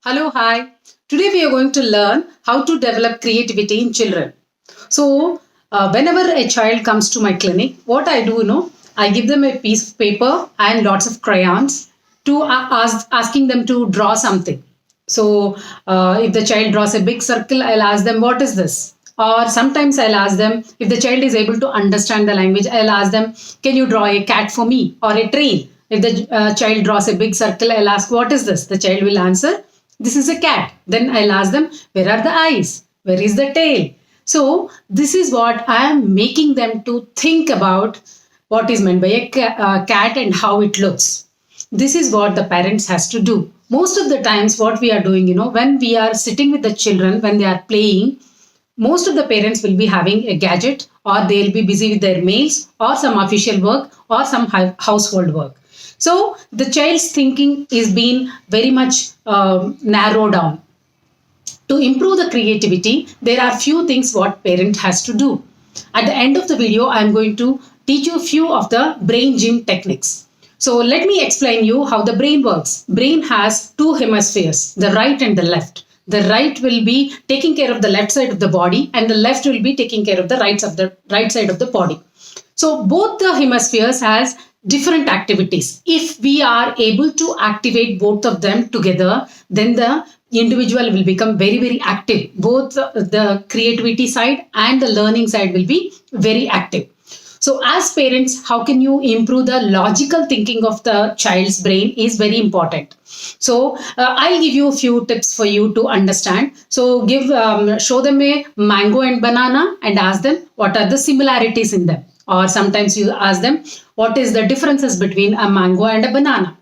Hello, hi. Today we are going to learn how to develop creativity in children. Whenever a child comes to my clinic, what I do, I give them a piece of paper and lots of crayons to asking them to draw something. If the child draws a big circle, I'll ask them, what is this? Or sometimes I'll ask them, if the child is able to understand the language, I'll ask them, can you draw a cat for me or a train? If the child draws a big circle, I'll ask, what is this? The child will answer, this is a cat. Then I'll ask them, where are the eyes? Where is the tail? So, this is what I am making them to think about what is meant by a cat and how it looks. This is what the parents has to do. Most of the times what we are doing, when we are sitting with the children, when they are playing, most of the parents will be having a gadget or they'll be busy with their mails or some official work or some household work. So the child's thinking is being very much narrowed down. To improve the creativity, there are few things what parent has to do. At the end of the video, I am going to teach you a few of the brain gym techniques. So let me explain you how the brain works. Brain has two hemispheres, the right and the left. The right will be taking care of the left side of the body and the left will be taking care of the right side of the body. So both the hemispheres has different activities. If we are able to activate both of them together, then the individual will become very, very active. Both the creativity side and the learning side will be very active. So as parents, how can you improve the logical thinking of the child's brain is very important. So I'll give you a few tips for you to understand. So show them a mango and banana and ask them what are the similarities in them. Or sometimes you ask them what is the differences between a mango and a banana.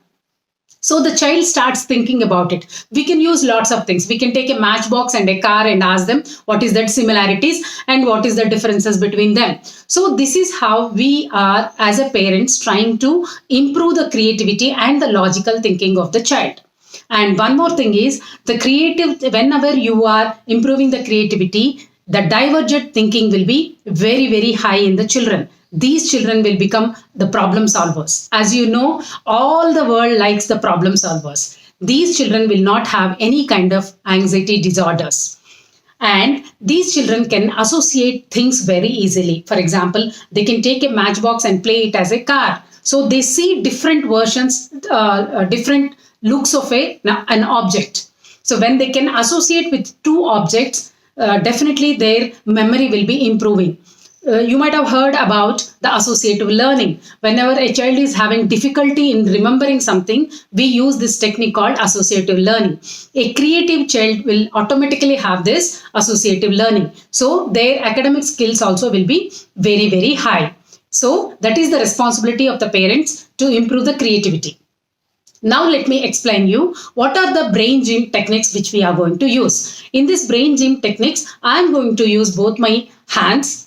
So the child starts thinking about it. We can use lots of things. We can take a matchbox and a car and ask them what is that similarities and what is the differences between them. So this is how we are as a parents trying to improve the creativity and the logical thinking of the child. And one more thing is whenever you are improving the creativity, the divergent thinking will be very, very high in the children. These children will become the problem solvers. As you know, all the world likes the problem solvers. These children will not have any kind of anxiety disorders. And these children can associate things very easily. For example, they can take a matchbox and play it as a car. So they see different versions, different looks of an object. So when they can associate with two objects, definitely their memory will be improving. You might have heard about the associative learning. Whenever a child is having difficulty in remembering something, we use this technique called associative learning. A creative child will automatically have this associative learning. So their academic skills also will be very, very high. So that is the responsibility of the parents to improve the creativity. Now let me explain you what are the brain gym techniques which we are going to use. In this brain gym techniques, I am going to use both my hands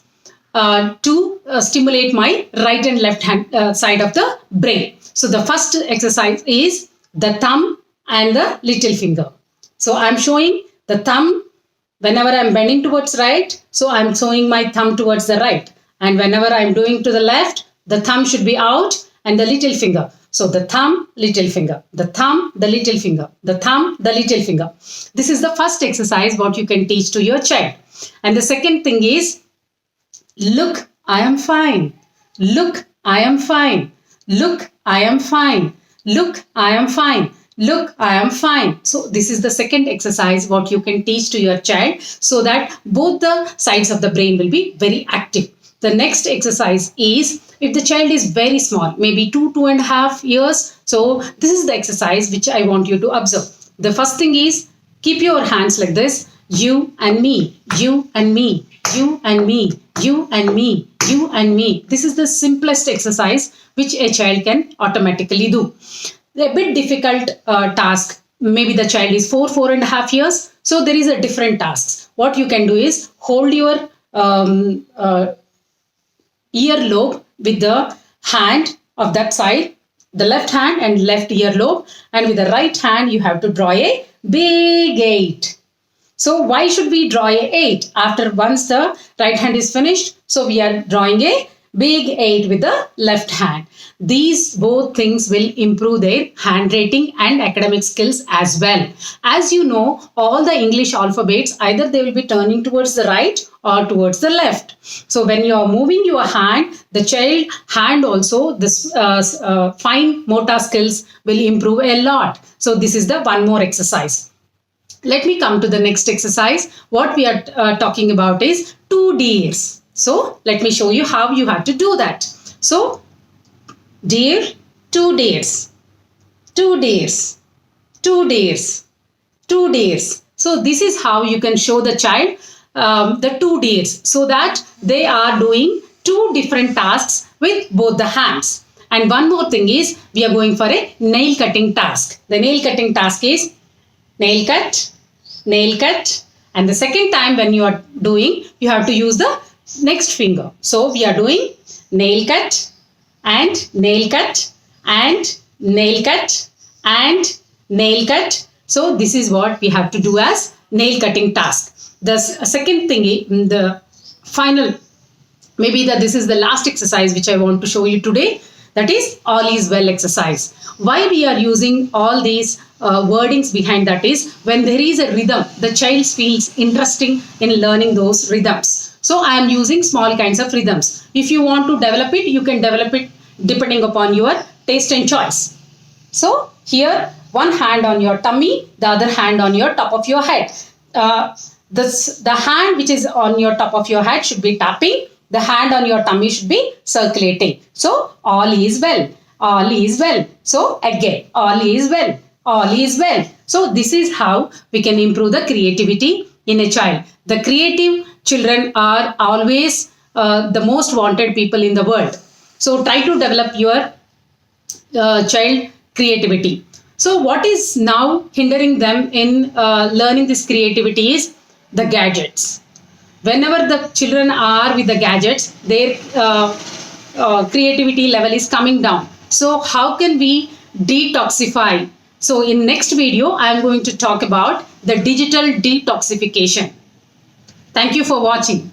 to stimulate my right and left hand side of the brain. So the first exercise is the thumb and the little finger. So I'm showing the thumb whenever I'm bending towards right. So I'm showing my thumb towards the right. And whenever I'm doing to the left, the thumb should be out and the little finger. So the thumb, little finger, the thumb, the little finger, the thumb, the little finger. This is the first exercise what you can teach to your child. And the second thing is, look, I am fine. Look, I am fine. Look, I am fine. Look, I am fine. Look, I am fine. So this is the second exercise what you can teach to your child so that both the sides of the brain will be very active. The next exercise is if the child is very small, maybe 2.5 years. So this is the exercise which I want you to observe. The first thing is keep your hands like this. You and me, you and me, you and me, you and me, you and me. This is the simplest exercise which a child can automatically do. A bit difficult task. Maybe the child is 4.5 years. So there is a different task. What you can do is hold your earlobe with the hand of that side, the left hand and left earlobe, and with the right hand you have to draw a big 8. So why should we draw a 8? After once the right hand is finished, so we are drawing a big 8 with the left hand. These both things will improve their handwriting and academic skills as well. As you know, all the English alphabets, either they will be turning towards the right or towards the left. So when you are moving your hand, the child hand also, this fine motor skills will improve a lot. So this is the one more exercise. Let me come to the next exercise. What we are talking about is 2 dears. So let me show you how you have to do that. So dear, 2 dears, 2 dears, 2 dears, 2 dears. So this is how you can show the child the 2 dears, so that they are doing 2 different tasks with both the hands. And one more thing is, we are going for a nail cutting task. The nail cutting task is nail cut, and the second time when you are doing, you have to use the next finger. So we are doing nail cut and nail cut and nail cut and nail cut. So this is what we have to do as nail cutting task. The second thing, the final, maybe that this is the last exercise which I want to show you today. That is all is well exercise. Why we are using all these wordings behind that is, when there is a rhythm, the child feels interesting in learning those rhythms. So I am using small kinds of rhythms. If you want to develop it, you can develop it depending upon your taste and choice. So here, one hand on your tummy, the other hand on your top of your head. The hand which is on your top of your head should be tapping. The hand on your tummy should be circulating. So all is well. All is well. So again, all is well. All is well. So this is how we can improve the creativity in a child. The creative children are always the most wanted people in the world. So try to develop your child creativity. So what is now hindering them in learning this creativity is the gadgets. Whenever the children are with the gadgets, their creativity level is coming down. So how can we detoxify? So in next video, I am going to talk about the digital detoxification. Thank you for watching.